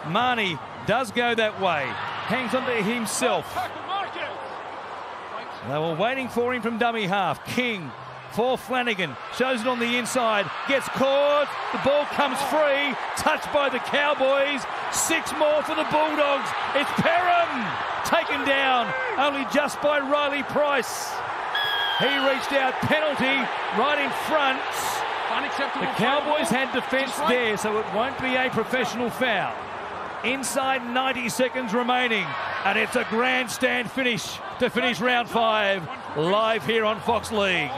Marnie does go that way. Hangs on to himself. They were waiting for him from dummy half. King for Flanagan. Shows it on the inside. Gets caught. The ball comes free. Touched by the Cowboys. 6 more for the Bulldogs. It's Perham. Taken down only just by Riley Price. He reached out. Penalty right in front. The Cowboys had defence there, so it won't be a professional foul. Inside 90 seconds remaining, and it's a grandstand finish to finish round 5 live here on Fox League.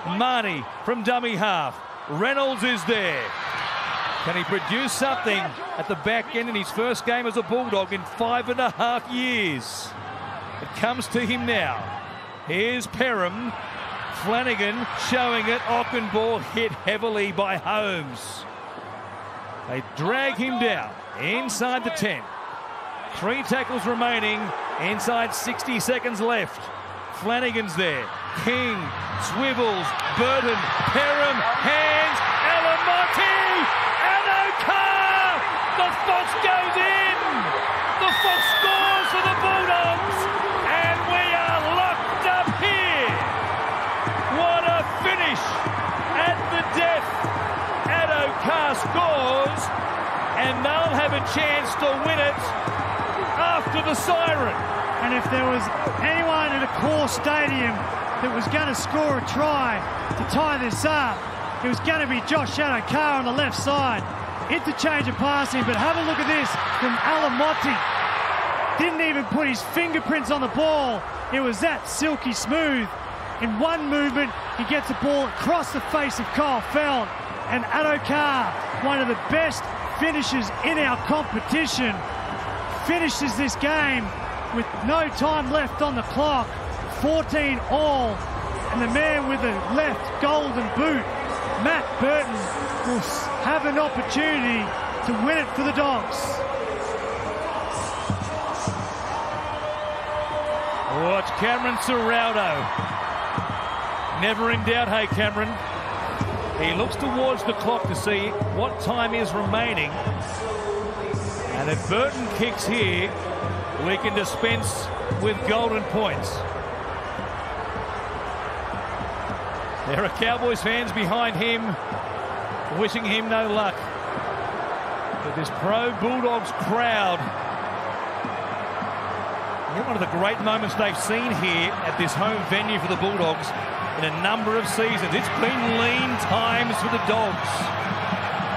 Marnie from dummy half. Reynolds is there. Can he produce something at the back end in his first game as a Bulldog in 5.5 years? It comes to him now. Here's Perham. Flanagan showing it. Ockenball hit heavily by Holmes. They drag him down inside the 10. 3 tackles remaining. Inside 60 seconds left. Flanagan's there. King swivels. Burton. Perham. Hands. Alamotti. Addo-Carr. The Fox goes in. The Fox scores for the Bulldogs. And we are locked up here. What a finish at the death. Addo-Carr scores, and they'll have a chance to win it after the siren. And if there was anyone at a core stadium that was going to score a try to tie this up, it was going to be Josh Addo-Carr on the left side. Interchange of passing, but have a look at this from Alamotti. Didn't even put his fingerprints on the ball. It was that silky smooth. In one movement, he gets the ball across the face of Kyle Feld. And Addo-Carr, one of the best finishers in our competition, finishes this game with no time left on the clock. 14 all. And the man with the left golden boot, Matt Burton, will have an opportunity to win it for the Dogs. Watch Cameron Ciraldo. Never in doubt, hey Cameron. He looks towards the clock to see what time is remaining. And if Burton kicks here, we can dispense with golden points. There are Cowboys fans behind him, wishing him no luck. But this pro-Bulldogs crowd, one of the great moments they've seen here at this home venue for the Bulldogs in a number of seasons. It's been lean times for the Dogs.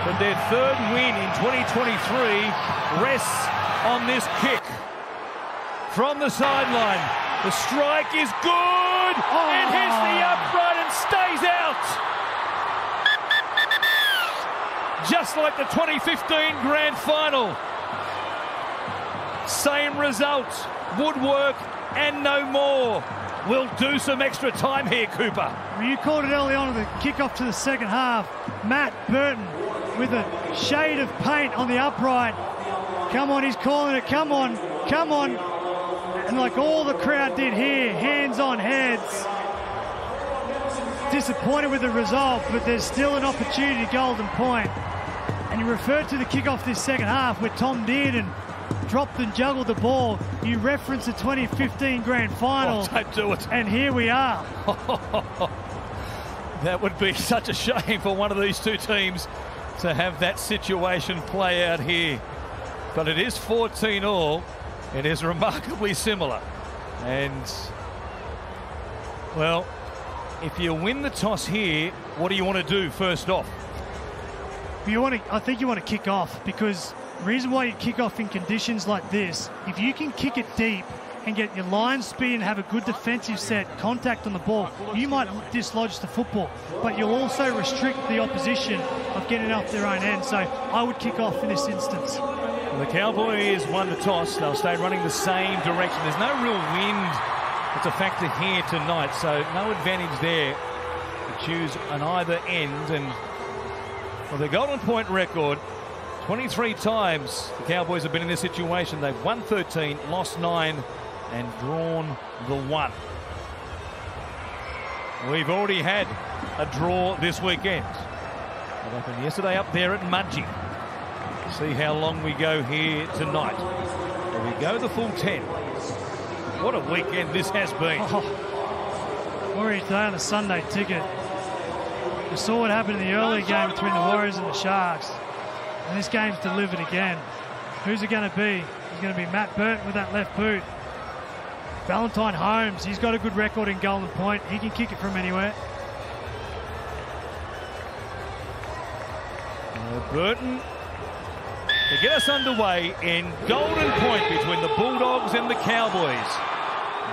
But their 3rd win in 2023 rests on this kick. From the sideline, the strike is good and hits the upright and stays out. Just like the 2015 Grand Final. Same result, woodwork and no more. We'll do some extra time here, Cooper. Well, you called it early on in the kickoff to the second half. Matt Burton with a shade of paint on the upright. Come on, he's calling it. Come on, come on. And like all the crowd did here, hands on heads. Disappointed with the result, but there's still an opportunity, golden point. And you referred to the kickoff this second half where Tom Dearden dropped and juggled the ball. You referenced the 2015 Grand Final. Oh, don't do it. And here we are. That would be such a shame for one of these two teams to have that situation play out here. But it is 14 all. It is remarkably similar. And, well, if you win the toss here, what do you want to do first off? I think you want to kick off, because the reason why you kick off in conditions like this, if you can kick it deep and get your line speed and have a good defensive set, contact on the ball, you might dislodge the football, but you'll also restrict the opposition of getting off their own end. So I would kick off in this instance. Well, the Cowboys won the toss. They'll stay running the same direction. There's no real wind that's a factor here tonight, so no advantage there to choose on either end. And for the golden point record, 23 times the Cowboys have been in this situation. They've won 13, lost 9, and drawn the 1. We've already had a draw this weekend. It happened yesterday up there at Mudgee. See how long we go here tonight. Will we go the full 10? What a weekend this has been. Warriors today on the Sunday ticket. We saw what happened in the earlier game between the Warriors and the Sharks. And this game's delivered again. Who's it going to be? It's going to be Matt Burton with that left boot. Valentine Holmes, he's got a good record in Golden Point. He can kick it from anywhere. Burton to get us underway in Golden Point between the Bulldogs and the Cowboys.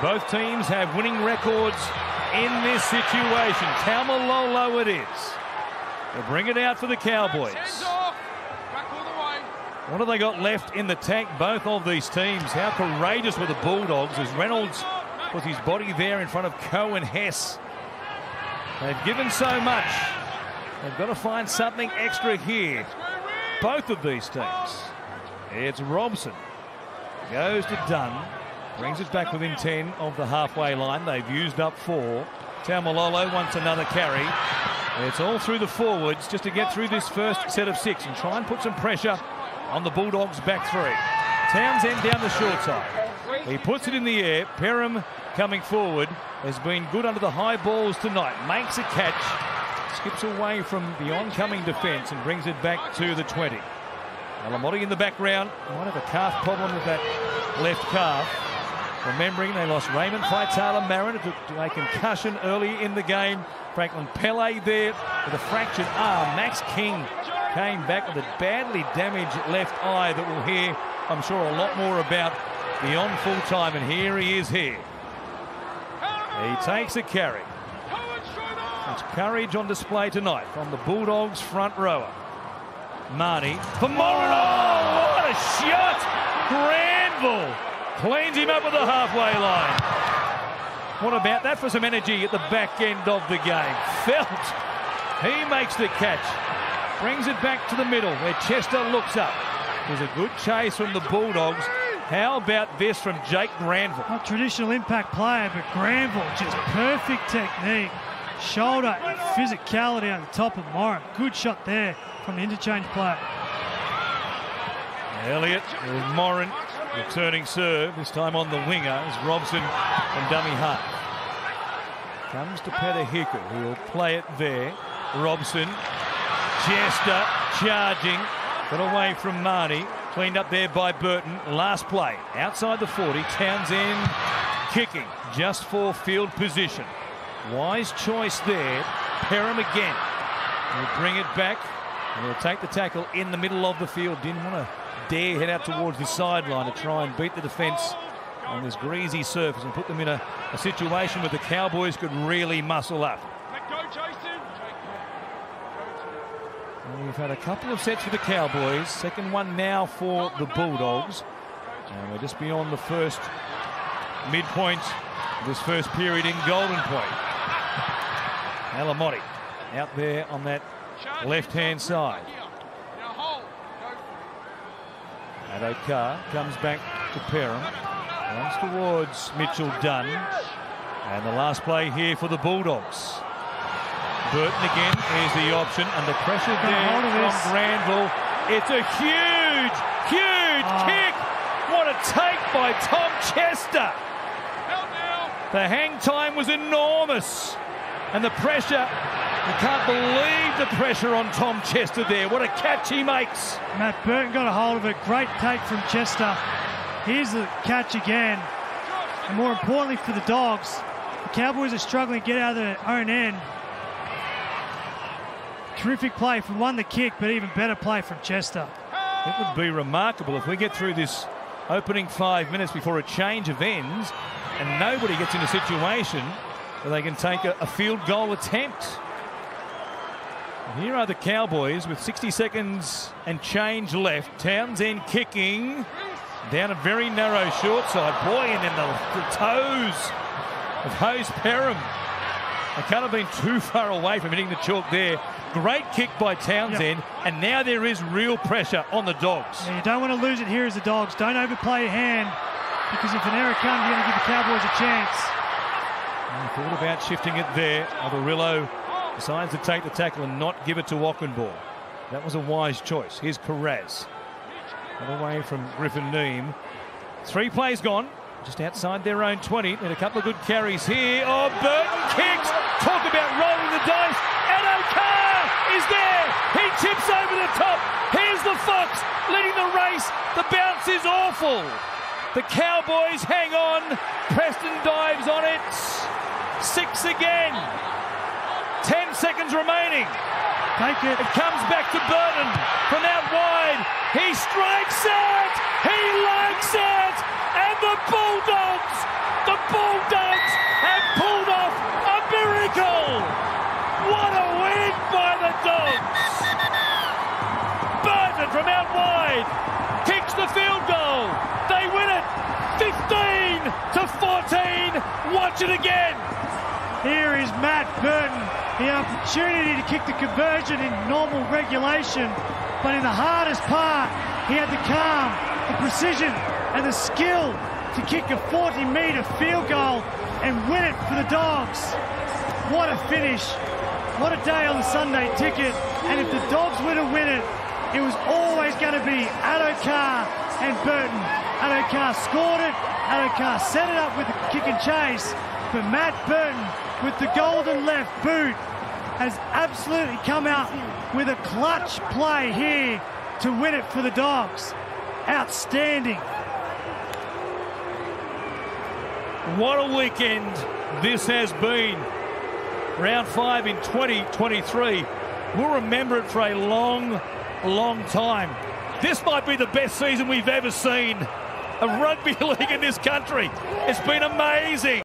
Both teams have winning records in this situation. Taumalolo it is. They'll bring it out for the Cowboys. What have they got left in the tank, both of these teams? How courageous were the Bulldogs as Reynolds puts his body there in front of Coe and Hess. They've given so much. They've got to find something extra here. Both of these teams. It's Robson. Goes to Dunn. Brings it back within 10 of the halfway line. They've used up 4. Taumalolo wants another carry. It's all through the forwards just to get through this first set of 6 and try and put some pressure on the Bulldogs' back 3. Townsend down the short side. He puts it in the air. Perham coming forward has been good under the high balls tonight. Makes a catch. Skips away from the oncoming defence and brings it back to the 20. Alamotti in the background. Might have a calf problem with that left calf. Remembering they lost Raymond Faitala-Marin to a concussion early in the game. Franklin Pele there with a fractured arm. Max King came back with a badly damaged left eye that we'll hear, I'm sure, a lot more about beyond full time. And here he is here. He takes a carry. It's courage on display tonight from the Bulldogs front rower. Marnie for Morin. Oh, what a shot! Granville cleans him up at the halfway line. What about that for some energy at the back end of the game? Felt. He makes the catch. Brings it back to the middle where Chester looks up. There's a good chase from the Bulldogs. How about this from Jake Granville? Not traditional impact player, but Granville, just perfect technique. Shoulder and physicality on the top of Morin. Good shot there from the interchange player. Elliott with Morin returning serve, this time on the winger is Robson and dummy half. Comes to Petahiku, who will play it there. Robson, Chester charging, got away from Marnie, cleaned up there by Burton. Last play, outside the 40, Townsend kicking, just for field position. Wise choice there. Perham again. He'll bring it back. And he'll take the tackle in the middle of the field. Didn't want to dare head out towards the sideline to try and beat the defence on this greasy surface and put them in a situation where the Cowboys could really muscle up. And we've had a couple of sets for the Cowboys. Second one now for the Bulldogs. And we're just beyond the first midpoint of this first period in Golden Point. Alamotti out there on that left-hand side. Adokar comes back to Perham. Runs towards Mitchell Dunn. And the last play here for the Bulldogs. Burton again is the option. Under pressure there from Granville. It's a huge kick. What a take by Tom Chester. The hang time was enormous. And the pressure, you can't believe the pressure on Tom Chester there. What a catch he makes. Matt Burton got a hold of it. Great take from Chester. Here's the catch again. And more importantly for the Dogs, the Cowboys are struggling to get out of their own end. Terrific play from the kick, but even better play from Chester. It would be remarkable if we get through this opening 5 minutes before a change of ends and nobody gets in a situation where they can take a field goal attempt. And here are the Cowboys with 60 seconds and change left. Townsend kicking down a very narrow short side. Boy, and then the toes of Hose Perham. They can't have been too far away from hitting the chalk there. Great kick by Townsend, and now there is real pressure on the Dogs. Yeah, you don't want to lose it here as the Dogs. Don't overplay your hand, because if an error comes, you're going to give the Cowboys a chance. I thought about shifting it there. Averillo decides to take the tackle and not give it to Ockenbaugh. That was a wise choice. Here's Carraz. away from Griffin Neame. 3 plays gone, just outside their own 20, and a couple of good carries here. Oh, Burton kicks. Talk about rolling the dice. Addo-Carr is there. He chips over the top. Here's the Fox leading the race. The bounce is awful. The Cowboys hang on. Preston dives on it. 6 again. 10 seconds remaining. Take it. It comes back to Burton from out wide. He strikes it. He likes it. And the Bulldogs have pulled off a miracle. What a win by the Dogs. Burton from out wide kicks the field goal. They win it 15-14. Watch it again. Here is Matt Burton. The opportunity to kick the conversion in normal regulation, but in the hardest part, he had the calm, the precision, and the skill to kick a 40-metre field goal and win it for the Dogs. What a finish. What a day on the Sunday ticket. And if the Dogs were to win it, it was always going to be Addo-Carr and Burton. Addo-Carr scored it. Addo-Carr set it up with the kick and chase. But Matt Burton, with the golden left boot, has absolutely come out with a clutch play here to win it for the Dogs. Outstanding. What a weekend this has been. Round 5 in 2023. We'll remember it for a long, long time. This might be the best season we've ever seen of rugby league in this country. It's been amazing.